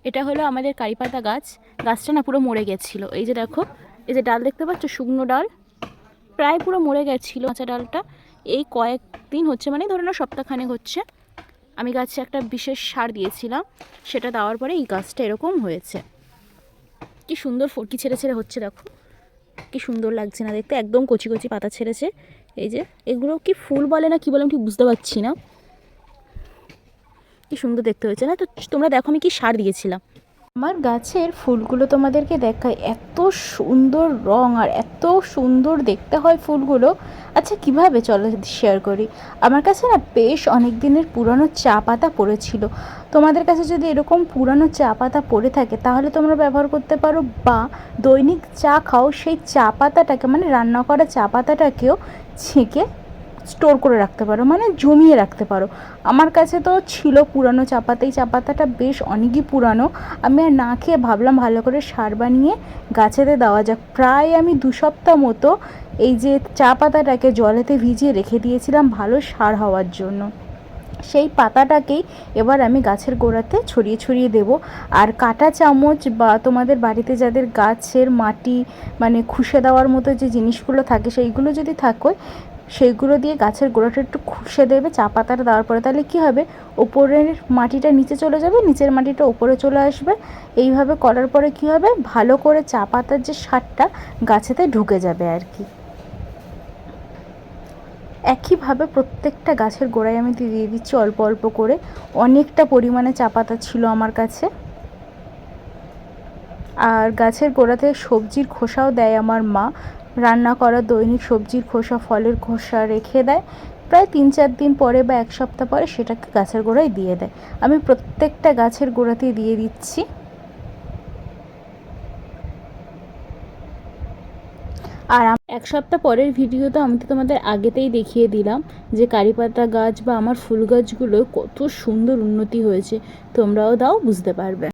এটা হলো আমাদের কারিপাতা গাছ। গাছটা না পুরো মরে গেছিলো। এই যে দেখো, এই যে ডাল দেখতে পাচ্ছ, শুকনো ডাল প্রায় পুরো মরে গেছিলো। কাঁচা ডালটা এই কয়েকদিন হচ্ছে, মানে ধরো না সপ্তাহখানেক হচ্ছে, আমি গাছে একটা বিশেষ সার দিয়েছিলাম। সেটা দেওয়ার পরে এই গাছটা এরকম হয়েছে। কি সুন্দর ফটকি ছেড়ে ছেড়ে হচ্ছে, দেখো কি সুন্দর লাগছে না দেখতে, একদম কচি কচি পাতা ছেড়েছে। এই যে এগুলো কি ফুল বলে না কি বলে আমি ঠিক বুঝতে পারছি না। কি সুন্দর দেখতে হয়েছে না? তো তোমরা দেখো আমি কি সার দিয়েছিলাম। আমার গাছের ফুলগুলো তোমাদেরকে দেখাই, এত সুন্দর রং আর এত সুন্দর দেখতে হয় ফুলগুলো। আচ্ছা কিভাবে, চলো শেয়ার করি। আমার কাছে না বেশ অনেক দিনের পুরনো চা পাতা পড়েছিল। তোমাদের কাছে যদি এরকম পুরানো চা পাতা পড়ে থাকে তাহলে তোমরা ব্যবহার করতে পারো, বা দৈনিক চা খাও সেই চা পাতাটাকে, মানে রান্না করা চা পাতাটাকেও ছেঁকে স্টোর করে রাখতে পারো, মানে জমিয়ে রাখতে পারো। আমার কাছে তো ছিল পুরানো চা পাতা, এই চা পাতাটা বেশ অনেকই পুরানো। আমি আর না খেয়ে ভাবলাম ভালো করে সার বানিয়ে গাছেতে দেওয়া যাক। প্রায় আমি 2 সপ্তাহ মতো এই যে চা পাতাটাকে জলেতে ভিজিয়ে রেখে দিয়েছিলাম ভালো সার হওয়ার জন্য। সেই পাতাটাকেই এবার আমি গাছের গোড়াতে ছড়িয়ে ছড়িয়ে দেব। আর কাঁটা চামচ বা তোমাদের বাড়িতে যাদের গাছের মাটি মানে খুশে দেওয়ার মতো যে জিনিসগুলো থাকে সেইগুলো যদি থাকে, সেইগুলো দিয়ে গাছের গোড়াটা একটু খুশে দেবে চা পাতাটা দেওয়ার পরে। তাহলে কী হবে, ওপরের মাটিটা নিচে চলে যাবে, নিচের মাটিটা ওপরে চলে আসবে। এইভাবে করার পরে কী হবে, ভালো করে চা পাতার যে সারটা গাছেতে ঢুকে যাবে আর কি। একইভাবে প্রত্যেকটা গাছের গোড়ায় আমি দিয়ে দিচ্ছি অল্প অল্প করে। অনেকটা পরিমাণে চা পাতা ছিল আমার কাছে। আর গাছের গোড়াতে সবজির খোসাও দেয় আমার মা। রান্না করা দৈনিক সবজির খোসা, ফলের খোসা রেখে দেয়। প্রায় 3-4 দিন পরে বা 1 সপ্তাহ পরে সেটাকে গাছের গোড়ায় দিয়ে দেয়। আমি প্রত্যেকটা গাছের গোড়াতেই দিয়ে দিচ্ছি। আর 1 সপ্তাহ পরের ভিডিওতে আমি তো তোমাদের আগেতেই দেখিয়ে দিলাম যে কারিপাতা গাছ বা আমার ফুল গাছগুলো কত সুন্দর উন্নতি হয়েছে। তোমরাও দাও, বুঝতে পারবে।